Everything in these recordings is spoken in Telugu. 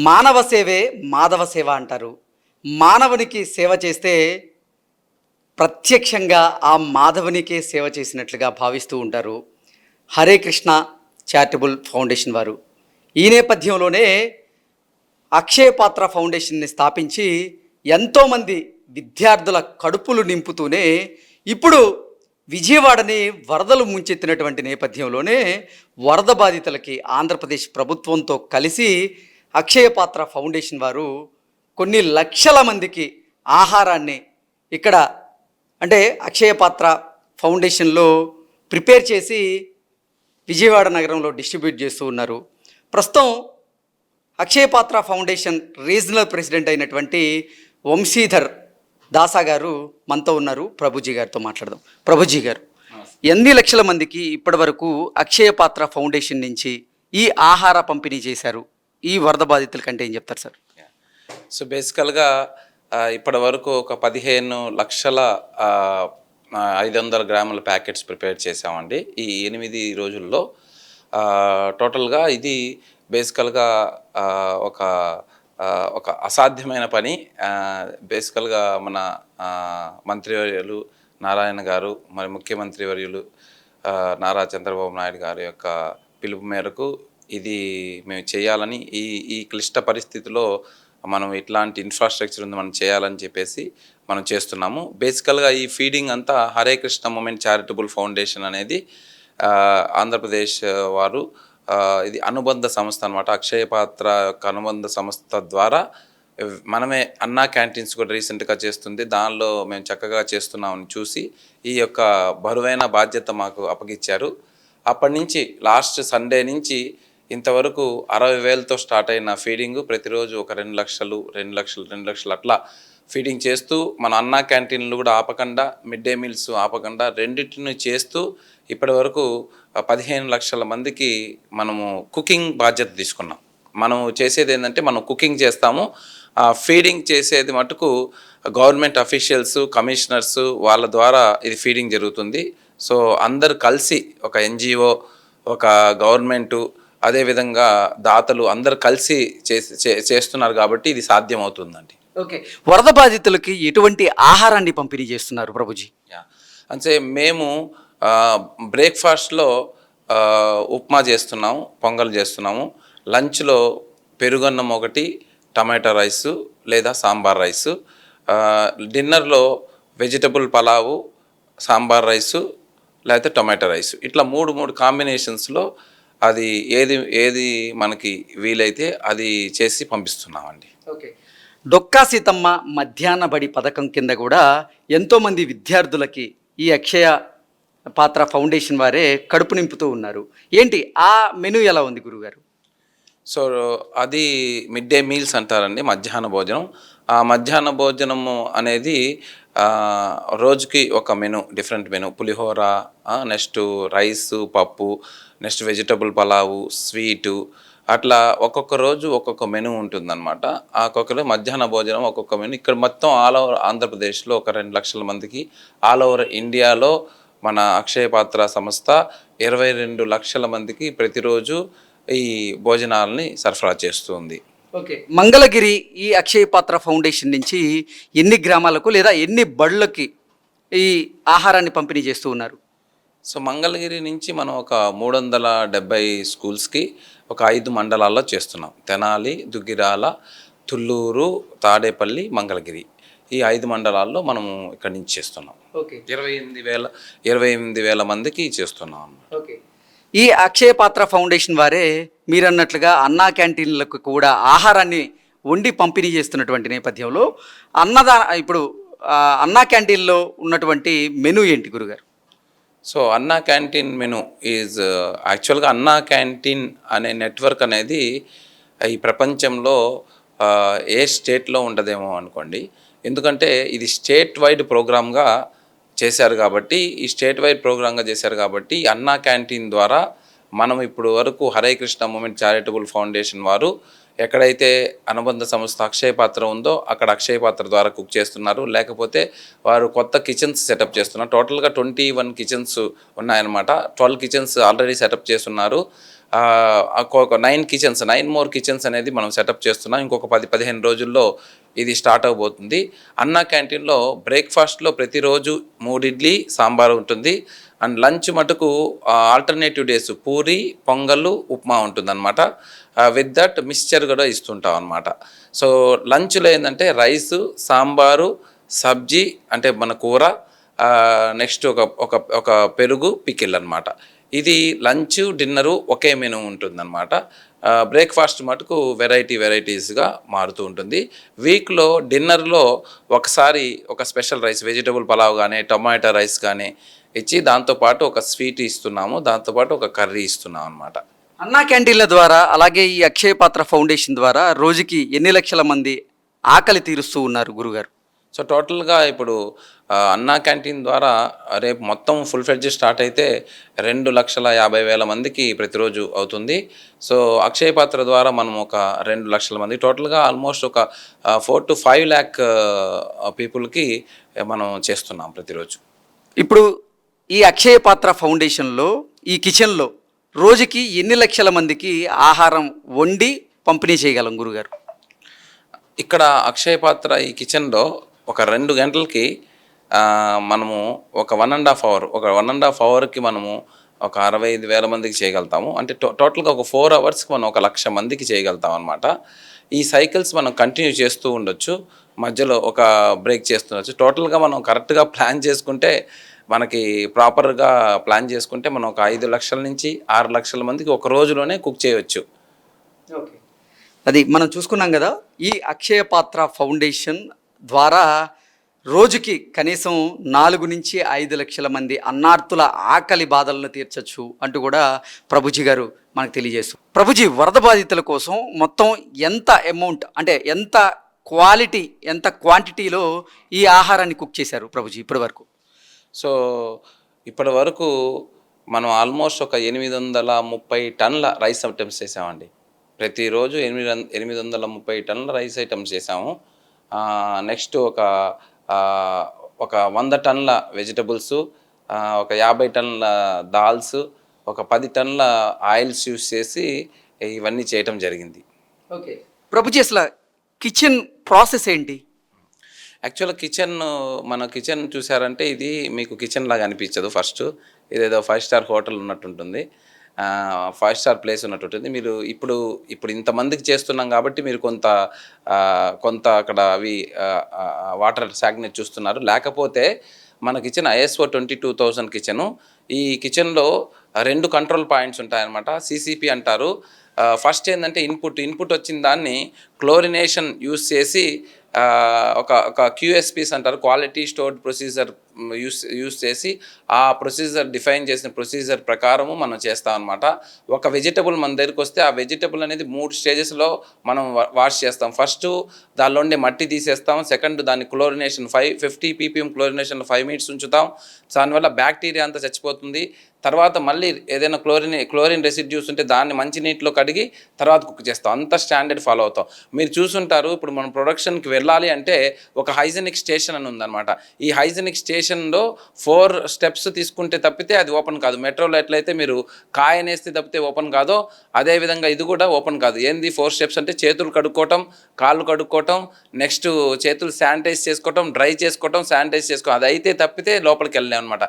మానవ సేవే మాధవ సేవ అంటారు. మానవునికి సేవ చేస్తే ప్రత్యక్షంగా ఆ మాధవునికే సేవ చేసినట్లుగా భావిస్తూ ఉంటారు హరే కృష్ణ చారిటబుల్ ఫౌండేషన్ వారు. ఈ నేపథ్యంలోనే అక్షయ పాత్ర ఫౌండేషన్ని స్థాపించి ఎంతోమంది విద్యార్థుల కడుపులు నింపుతూనే ఇప్పుడు విజయవాడని వరదలు ముంచెత్తినటువంటి నేపథ్యంలోనే వరద బాధితులకి ఆంధ్రప్రదేశ్ ప్రభుత్వంతో కలిసి అక్షయ పాత్ర ఫౌండేషన్ వారు కొన్ని లక్షల మందికి ఆహారాన్ని ఇక్కడ అంటే అక్షయ పాత్ర ఫౌండేషన్లో ప్రిపేర్ చేసి విజయవాడ నగరంలో డిస్ట్రిబ్యూట్ చేస్తూ ఉన్నారు. ప్రస్తుతం అక్షయ పాత్ర ఫౌండేషన్ రీజనల్ ప్రెసిడెంట్ అయినటువంటి వంశీధర్ దాసా గారు మనతో ఉన్నారు. ప్రభుజీ గారితో మాట్లాడదాం. ప్రభుజీ గారు, ఎన్ని లక్షల మందికి ఇప్పటి వరకు అక్షయ పాత్ర ఫౌండేషన్ నుంచి ఈ ఆహార పంపిణీ చేశారు? ఈ వరద బాధితుల కంటే ఏం చెప్తారు సార్? సో బేసికల్గా ఇప్పటి వరకు ఒక 15 లక్షల 500 గ్రాముల ప్యాకెట్స్ ప్రిపేర్ చేసామండి ఈ 8 రోజుల్లో. టోటల్గా ఇది బేసికల్గా ఒక అసాధ్యమైన పని. బేసికల్గా మన మంత్రివర్యులు నారాయణ గారు, మరి ముఖ్యమంత్రి వర్యులు నారా చంద్రబాబు నాయుడు గారి యొక్క పిలుపు మేరకు ఇది మేము చేయాలని, ఈ క్లిష్ట పరిస్థితిలో మనం ఇట్లాంటి ఇన్ఫ్రాస్ట్రక్చర్ ఉంది మనం చేయాలని చెప్పేసి మనం చేస్తున్నాము. బేసికల్గా ఈ ఫీడింగ్ అంతా Hare Krishna movement charitable foundation అనేది ఆంధ్రప్రదేశ్ వారు ఇది అనుబంధ సంస్థ అనమాట. అక్షయ పాత్ర యొక్క అనుబంధ సంస్థ ద్వారా మనమే అన్నా క్యాంటీన్స్ కూడా రీసెంట్గా చేస్తుంది. దానిలో మేము చక్కగా చేస్తున్నామని చూసి ఈ యొక్క బరువైన బాధ్యత మాకు అప్పగిచ్చారు. అప్పటి నుంచి లాస్ట్ సండే నుంచి ఇంతవరకు 60,000తో స్టార్ట్ అయిన ఫీడింగ్ ప్రతిరోజు ఒక 2 లక్షలు అట్లా ఫీడింగ్ చేస్తూ మన అన్నా క్యాంటీన్లు కూడా ఆపకుండా, మిడ్ డే మీల్స్ ఆపకుండా రెండింటిని చేస్తూ ఇప్పటి వరకు 15 లక్షల మందికి మనము కుకింగ్ బాధ్యత తీసుకున్నాం. మనం చేసేది ఏంటంటే మనం కుకింగ్ చేస్తాము, ఫీడింగ్ చేసేది మటుకు గవర్నమెంట్ అఫీషియల్స్, కమిషనర్స్ వాళ్ళ ద్వారా ఇది ఫీడింగ్ జరుగుతుంది. సో అందరు కలిసి ఒక ఎన్జిఓ, ఒక గవర్నమెంటు, అదేవిధంగా దాతలు అందరు కలిసి చేస్తున్నారు కాబట్టి ఇది సాధ్యమవుతుందండి. ఓకే, వరద బాధితులకి ఎటువంటి ఆహారాన్ని పంపిణీ చేస్తున్నారు ప్రభుజీ? అంటే మేము బ్రేక్ఫాస్ట్లో ఉప్మా చేస్తున్నాము, పొంగల్ చేస్తున్నాము. లంచ్లో పెరుగన్నం ఒకటి, టమాటా రైసు లేదా సాంబార్ రైసు. డిన్నర్లో వెజిటబుల్ పలావు, సాంబార్ రైసు లేకపోతే టొమాటో రైసు. ఇట్లా మూడు కాంబినేషన్స్లో అది ఏది మనకి వీలైతే అది చేసి పంపిస్తున్నామండి. ఓకే, డొక్కా సీతమ్మ మధ్యాహ్న బడి పథకం కింద కూడా ఎంతోమంది విద్యార్థులకి ఈ అక్షయ పాత్ర ఫౌండేషన్ వారే కడుపు నింపుతూ ఉన్నారు. ఏంటి ఆ మెనూ ఎలా ఉంది గురుగారు? సో అది మిడ్ డే మీల్స్ అంటారండి, మధ్యాహ్న భోజనం. ఆ మధ్యాహ్న భోజనము అనేది రోజుకి ఒక మెను, డిఫరెంట్ మెను. పులిహోర, నెక్స్ట్ రైసు, పప్పు, నెక్స్ట్ వెజిటబుల్ పలావు, స్వీటు, అట్లా ఒక్కొక్క రోజు ఒక్కొక్క మెను ఉంటుందన్నమాట. ఒక్కొక్కరు మధ్యాహ్న భోజనం ఒక్కొక్క మెను. ఇక్కడ మొత్తం ఆల్ ఓవర్ ఆంధ్రప్రదేశ్లో ఒక 2 లక్షల మందికి, ఆల్ ఓవర్ ఇండియాలో మన అక్షయ పాత్ర సంస్థ 22 లక్షల మందికి ప్రతిరోజు ఈ భోజనాలని సరఫరా చేస్తుంది. ఓకే, మంగళగిరి ఈ అక్షయ పాత్ర ఫౌండేషన్ నుంచి ఎన్ని గ్రామాలకు లేదా ఎన్ని బడులకి ఈ ఆహారాన్ని పంపిణీ చేస్తూ ఉన్నారు? సో మంగళగిరి నుంచి మనం ఒక 370 స్కూల్స్కి ఒక 5 మండలాల్లో చేస్తున్నాం. తెనాలి, దుగ్గిరాల, తుళ్ళూరు, తాడేపల్లి, మంగళగిరి, ఈ 5 మండలాల్లో మనము ఇక్కడి నుంచి చేస్తున్నాం. ఓకే, 28,000 మందికి చేస్తున్నాం. ఓకే, ఈ అక్షయ పాత్ర ఫౌండేషన్ వారే మీరన్నట్లుగా అన్నా క్యాంటీన్లకు కూడా ఆహారాన్ని వండి పంపిణీ చేస్తున్నటువంటి నేపథ్యంలో ఇప్పుడు అన్నా క్యాంటీన్లో ఉన్నటువంటి మెనూ ఏంటి గురుగారు? సో అన్నా క్యాంటీన్ మెను ఈజ్ యాక్చువల్గా అన్నా క్యాంటీన్ అనే నెట్వర్క్ అనేది ఈ ప్రపంచంలో ఏ స్టేట్లో ఉండదేమో అనుకోండి. ఎందుకంటే ఇది స్టేట్ వైడ్ ప్రోగ్రామ్గా చేశారు కాబట్టి, ఈ స్టేట్ వైడ్ ప్రోగ్రామ్గా చేశారు కాబట్టి అన్నా క్యాంటీన్ ద్వారా మనం ఇప్పుడు వరకు Hare Krishna movement charitable foundation వారు ఎక్కడైతే అనుబంధ సంస్థ అక్షయ పాత్ర ఉందో అక్కడ అక్షయ పాత్ర ద్వారా కుక్ చేస్తున్నారు. లేకపోతే వారు కొత్త కిచెన్స్ సెటప్ చేస్తున్నారు. టోటల్గా 21 కిచెన్స్ ఉన్నాయన్నమాట. 12 కిచెన్స్ ఆల్రెడీ సెటప్ చేస్తున్నారు. ఒక 9 మోర్ కిచెన్స్ అనేది మనం సెటప్ చేస్తున్నాం. ఇంకొక 10-15 రోజుల్లో ఇది స్టార్ట్ అవబోతుంది. అన్నా క్యాంటీన్లో బ్రేక్ఫాస్ట్లో ప్రతిరోజు 3 ఇడ్లీ సాంబార్ ఉంటుంది. అండ్ లంచ్ మటుకు ఆల్టర్నేటివ్ డేస్ పూరి, పొంగల్, ఉప్మా ఉంటుందన్నమాట. విత్ దట్ మిక్స్చర్ కూడా ఇస్తుంటాం అనమాట. సో లంచ్లో ఏంటంటే రైసు, సాంబారు, సబ్జీ అంటే మన కూర, నెక్స్ట్ ఒక పెరుగు, పికిల్ అనమాట. ఇది లంచ్, డిన్నరు ఒకే మెనూ ఉంటుందన్నమాట. బ్రేక్ఫాస్ట్ మటుకు వెరైటీస్గా మారుతూ ఉంటుంది. వీక్లో డిన్నర్లో ఒకసారి ఒక స్పెషల్ రైస్, వెజిటబుల్ పలావ్ కానీ, టొమాటో రైస్ కానీ ఇచ్చి దాంతోపాటు ఒక స్వీట్ ఇస్తున్నాము, దాంతోపాటు ఒక కర్రీ ఇస్తున్నాం అనమాట. అన్నా క్యాంటీన్ల ద్వారా అలాగే ఈ అక్షయ పాత్ర ఫౌండేషన్ ద్వారా రోజుకి ఎన్ని లక్షల మంది ఆకలి తీరుస్తూ ఉన్నారు గురుగారు? సో టోటల్గా ఇప్పుడు అన్నా క్యాంటీన్ ద్వారా రేపు మొత్తం ఫుల్ ఫ్లెడ్జ్ స్టార్ట్ అయితే 2,50,000 మందికి ప్రతిరోజు అవుతుంది. సో అక్షయ పాత్ర ద్వారా మనం ఒక 2 లక్షల మంది టోటల్గా ఆల్మోస్ట్ ఒక 4 to 5 lakh పీపుల్కి మనం చేస్తున్నాం ప్రతిరోజు. ఇప్పుడు ఈ అక్షయ పాత్ర ఫౌండేషన్లో ఈ కిచెన్లో రోజుకి ఎన్ని లక్షల మందికి ఆహారం వండి పంపిణీ చేయగలం గురుగారు? ఇక్కడ అక్షయ పాత్ర ఈ కిచెన్లో ఒక 2 గంటలకి మనము ఒక 1.5 అవర్కి మనము ఒక 65,000 మందికి చేయగలుగుతాము. అంటే టోటల్గా ఒక 4 అవర్స్కి మనం 1,00,000 మందికి చేయగలుగుతాం అనమాట. ఈ సైకిల్స్ మనం కంటిన్యూ చేస్తూ ఉండొచ్చు, మధ్యలో ఒక బ్రేక్ చేస్తుండొచ్చు. టోటల్గా మనం కరెక్ట్గా ప్లాన్ చేసుకుంటే, మనకి ప్రాపర్గా ప్లాన్ చేసుకుంటే మనం ఒక 5 లక్షల నుంచి 6 లక్షల మందికి ఒక రోజులోనే కుక్ చేయవచ్చు. ఓకే, అది మనం చూసుకున్నాం కదా. ఈ అక్షయ పాత్ర ఫౌండేషన్ ద్వారా రోజుకి కనీసం 4 నుంచి 5 లక్షల మంది అన్నార్తుల ఆకలి బాధలను తీర్చచ్చు అంటూ కూడా ప్రభుజీ గారు మనకు తెలియజేస్తారు. ప్రభుజీ, వరద బాధితుల కోసం మొత్తం ఎంత అమౌంట్, అంటే ఎంత క్వాలిటీ, ఎంత క్వాంటిటీలో ఈ ఆహారాన్ని కుక్ చేశారు ప్రభుజీ ఇప్పటి వరకు? సో ఇప్పటి వరకు మనం ఆల్మోస్ట్ ఒక 830 టన్నుల రైస్ ఐటమ్స్ చేసామండి. ప్రతిరోజు 830 టన్నుల రైస్ ఐటమ్స్ చేసాము. నెక్స్ట్ ఒక 100 టన్నుల వెజిటబుల్స్, ఒక 50 టన్నుల దాల్స్, ఒక 10 టన్నుల ఆయిల్స్ యూస్ చేసి ఇవన్నీ చేయటం జరిగింది. ఓకే ప్రభుజీ, అసలు కిచెన్ ప్రాసెస్ ఏంటి? యాక్చువల్గా మన కిచెన్ చూసారంటే ఇది మీకు కిచెన్ లాగా అనిపించదు. ఫస్ట్ ఇదేదో 5 స్టార్ హోటల్ ఉన్నట్టుంటుంది, 5 స్టార్ ప్లేస్ ఉన్నట్టుంటుంది. మీరు ఇప్పుడు ఇంతమందికి చేస్తున్నాం కాబట్టి మీరు కొంత అక్కడ అవి వాటర్ సాగ్నెట్ చూస్తున్నారు. లేకపోతే మన కిచెన్ ISO 22,000 కిచెను. ఈ కిచెన్లో 2 కంట్రోల్ పాయింట్స్ ఉంటాయన్నమాట. CCP అంటారు. ఫస్ట్ ఏంటంటే ఇన్పుట్ వచ్చిన దాన్ని క్లోరినేషన్ యూస్ చేసి ఒక QSPs అంటారు, క్వాలిటీ స్టోర్డ్ ప్రొసీజర్ యూస్ చేసి ఆ ప్రొసీజర్ డిఫైన్ చేసిన ప్రొసీజర్ ప్రకారము మనం చేస్తాం అనమాట. ఒక వెజిటబుల్ మన దగ్గరికి వస్తే ఆ వెజిటబుల్ అనేది 3 స్టేజెస్లో మనం వాష్ చేస్తాం. ఫస్ట్ దానిలో ఉండే మట్టి తీసేస్తాం. సెకండ్ దాన్ని క్లోరినేషన్ 50 ppm క్లోరినేషన్ 5 minutes ఉంచుతాం. దానివల్ల బ్యాక్టీరియా అంతా చచ్చిపోతుంది. తర్వాత మళ్ళీ ఏదైనా క్లోరిన్ రెసిడ్యూస్ ఉంటే దాన్ని మంచి నీటిలో కడిగి తర్వాత కుక్ చేస్తాం. అంత స్టాండర్డ్ ఫాలో అవుతాం. మీరు చూసుంటారు, ఇప్పుడు మనం ప్రొడక్షన్కి వెళ్ళాలి అంటే ఒక హైజెనిక్ స్టేషన్ అని ఉందన్నమాట. ఈ హైజెనిక్ స్టేషన్లో 4 steps తీసుకుంటే తప్పితే అది ఓపెన్ కాదు. మెట్రోలో ఎట్లయితే మీరు కాయనేస్తే తప్పితే ఓపెన్ కాదో, అదేవిధంగా ఇది కూడా ఓపెన్ కాదు. ఏంది 4 steps అంటే చేతులు కడుక్కోవటం, కాళ్ళు కడుక్కోవటం, నెక్స్ట్ చేతులు శానిటైజ్ చేసుకోవటం, డ్రై చేసుకోవటం, శానిటైజ్ చేసుకోవటం, అది అయితే తప్పితే లోపలికి వెళ్ళలేం అనమాట.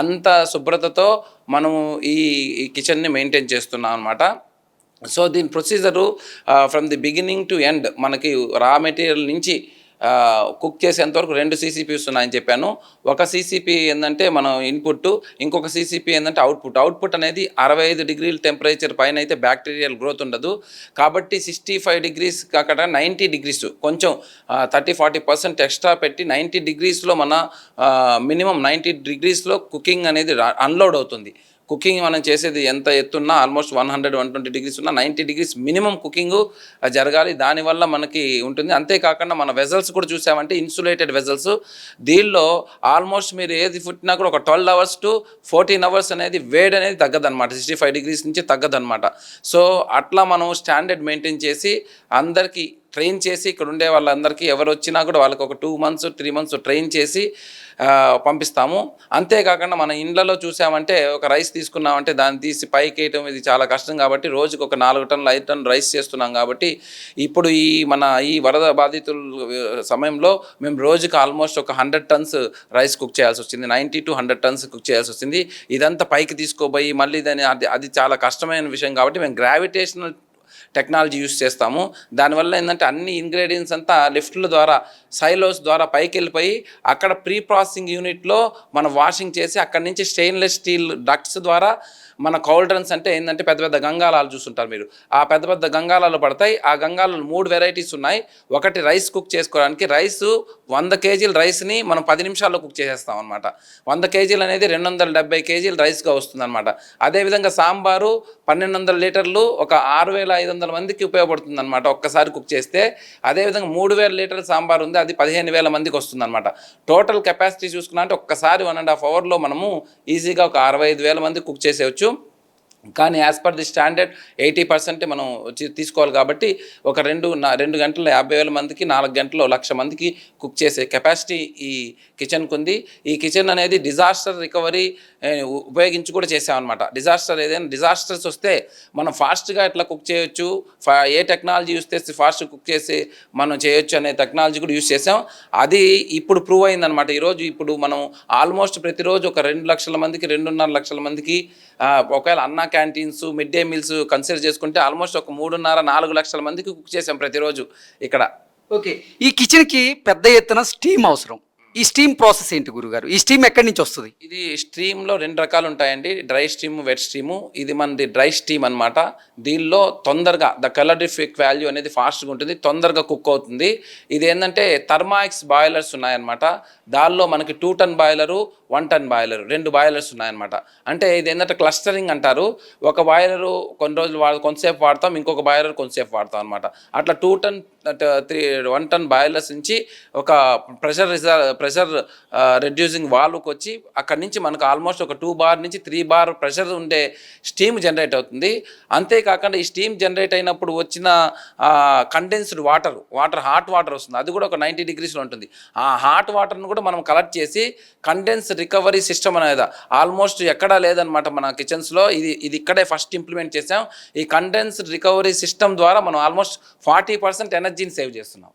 అంత శుభ్రతతో మనము ఈ కిచెన్ని మెయింటైన్ చేస్తున్నాం అనమాట. సో దీని procedure from the beginning to end మనకి రా మెటీరియల్ నుంచి కుక్ చేసేంతవరకు 2 CCPs ఉన్నాయని చెప్పాను. ఒక CCP ఏంటంటే మనం ఇన్పుట్, ఇంకొక CCP ఏంటంటే అవుట్పుట్ అనేది 65 degrees టెంపరేచర్ పైన అయితే బ్యాక్టీరియల్ గ్రోత్ ఉండదు. కాబట్టి 65 degrees కాకుండా 90 degrees కొంచెం 30-40% ఎక్స్ట్రా పెట్టి 90 degreesలో మన మినిమం 90 degreesలో కుకింగ్ అనేది అన్లోడ్ అవుతుంది. కుకింగ్ మనం చేసేది ఎంత ఎత్తున్నా ఆల్మోస్ట్ 100-120 degrees ఉన్నా 90 degrees మినిమం కుకింగ్ జరగాలి. దానివల్ల మనకి ఉంటుంది. అంతేకాకుండా మన వెజల్స్ కూడా చూసామంటే ఇన్సులేటెడ్ వెజల్స్. దీనిలో ఆల్మోస్ట్ మీరు ఏది పుట్టినా కూడా ఒక 12 hours to 14 hours అనేది వేడి అనేది తగ్గదనమాట. 65 degrees నుంచి తగ్గదనమాట. సో అట్లా మనం స్టాండర్డ్ మెయింటైన్ చేసి అందరికీ ట్రైన్ చేసి, ఇక్కడ ఉండే వాళ్ళందరికీ ఎవరు వచ్చినా కూడా వాళ్ళకి ఒక 2 months 3 months ట్రైన్ చేసి పంపిస్తాము. అంతేకాకుండా మన ఇండ్లలో చూసామంటే ఒక రైస్ తీసుకున్నామంటే దాన్ని తీసి పైకి వేయటం ఇది చాలా కష్టం కాబట్టి రోజుకు ఒక 4 టన్నులు 5 టన్నులు రైస్ చేస్తున్నాం కాబట్టి ఇప్పుడు ఈ వరద బాధితుల సమయంలో మేము రోజుకి ఆల్మోస్ట్ ఒక 100 టన్స్ రైస్ కుక్ చేయాల్సి వచ్చింది. 90 to 100 టన్స్ కుక్ చేయాల్సి వచ్చింది. ఇదంతా పైకి తీసుకోబోయి మళ్ళీ అది చాలా కష్టమైన విషయం కాబట్టి మేము గ్రావిటేషనల్ టెక్నాలజీ యూస్ చేస్తాము. దానివల్ల ఏంటంటే అన్ని ఇంగ్రీడియంట్స్ అంతా లిఫ్ట్ల ద్వారా సైలోస్ ద్వారా పైకి వెళ్ళిపోయి అక్కడ ప్రీ ప్రాసెసింగ్ యూనిట్లో మనం వాషింగ్ చేసి అక్కడి నుంచి స్టెయిన్లెస్ స్టీల్ డక్ట్స్ ద్వారా మన కౌల్డ్రన్స్ అంటే ఏంటంటే పెద్ద పెద్ద గంగాలాలు చూస్తుంటారు మీరు, ఆ పెద్ద పెద్ద గంగాలాలు పడతాయి. ఆ గంగాలలో 3 వెరైటీస్ ఉన్నాయి. ఒకటి రైస్ కుక్ చేసుకోవడానికి, రైస్ 100 కేజీల రైస్ని మనం 10 నిమిషాల్లో కుక్ చేసేస్తాం అనమాట. 100 కేజీలు అనేది 270 కేజీలు రైస్గా వస్తుంది అనమాట. అదేవిధంగా సాంబారు 1200 లీటర్లు ఒక 6500 మందికి ఉపయోగపడుతుంది అనమాట ఒక్కసారి కుక్ చేస్తే. అదేవిధంగా 3000 లీటర్ల సాంబార్ ఉంది, అది 15000 మందికి వస్తుంది అనమాట. టోటల్ కెపాసిటీ చూసుకున్నా అంటే ఒక్కసారి 1.5 అవర్లో మనము ఈజీగా ఒక 65,000 మందికి కుక్ చేసేయచ్చు. కానీ యాజ్ పర్ ది స్టాండర్డ్ 80% మనం తీసుకోవాలి కాబట్టి ఒక 2 గంటల 50,000 మందికి 4 గంటల్లో 1,00,000 మందికి కుక్ చేసే కెపాసిటీ ఈ కిచెన్కి ఉంది. ఈ కిచెన్ అనేది డిజాస్టర్ రికవరీ ఉపయోగించి కూడా చేసామన్నమాట. ఏదైనా డిజాస్టర్స్ వస్తే మనం ఫాస్ట్గా ఎట్లా కుక్ చేయొచ్చు, ఏ టెక్నాలజీ యూస్ చేస్తే ఫాస్ట్ కుక్ చేసి మనం చేయొచ్చు అనే టెక్నాలజీ కూడా యూస్ చేసాం. అది ఇప్పుడు ప్రూవ్ అయిందనమాట. ఇప్పుడు మనం ఆల్మోస్ట్ ప్రతిరోజు ఒక 2 లక్షల మందికి 2.5 లక్షల మందికి ఒకవేళ అన్నా canteens mid day meals consider చేసుకుంటే ఆల్మోస్ట్ ఒక 3.5-4 లక్షల మందికి కుక్ చేసాం ప్రతిరోజు ఇక్కడ. ఓకే, ఈ కిచెన్కి పెద్ద ఎత్తున స్టీమ్ అవసరం. ఈ స్టీమ్ ప్రాసెస్ ఏంటి గురుగారు? ఈ స్టీమ్ ఎక్కడి నుంచి వస్తుంది? ఇది స్ట్రీమ్లో 2 రకాలు ఉంటాయండి, డ్రై స్టీమ్, వెట్ స్టీము. ఇది మనది డ్రై స్టీమ్ అనమాట. దీనిలో తొందరగా ద కలరిఫిక్ వాల్యూ అనేది ఫాస్ట్గా ఉంటుంది, తొందరగా కుక్ అవుతుంది. ఇది ఏంటంటే థర్మాక్స్ బాయిలర్స్ ఉన్నాయన్నమాట. దానిలో మనకి 2 టన్ బాయిలరు, 1 టన్ బాయిలర్, 2 బాయిలర్స్ ఉన్నాయన్నమాట. అంటే ఇది ఏంటంటే క్లస్టరింగ్ అంటారు. ఒక బాయిలరు కొన్ని రోజులు కొంతసేపు వాడతాం, ఇంకొక బాయిలర్ కొంతసేపు వాడతాం అనమాట. అట్లా 2 టన్ 1 టన్ బాయిలర్స్ నుంచి ఒక ప్రెషర్ రెడ్యూసింగ్ వాల్వ్కి వచ్చి అక్కడి నుంచి మనకు ఆల్మోస్ట్ ఒక 2 బార్ నుంచి 3 బార్ ప్రెషర్ ఉండే స్టీమ్ జనరేట్ అవుతుంది. అంతేకాకుండా ఈ స్టీమ్ జనరేట్ అయినప్పుడు వచ్చిన కండెన్స్డ్ వాటర్ హాట్ వాటర్ వస్తుంది. అది కూడా ఒక 90 degreesలో ఉంటుంది. ఆ హాట్ వాటర్ను కూడా మనం కలెక్ట్ చేసి కండెన్స్ రికవరీ సిస్టమ్ అనేది ఆల్మోస్ట్ ఎక్కడా లేదనమాట మన కిచెన్స్లో. ఇది ఇక్కడే ఫస్ట్ ఇంప్లిమెంట్ చేసాం. ఈ కండెన్స్ రికవరీ సిస్టమ్ ద్వారా మనం ఆల్మోస్ట్ 40% ఎనర్జీని సేవ్ చేస్తున్నాం.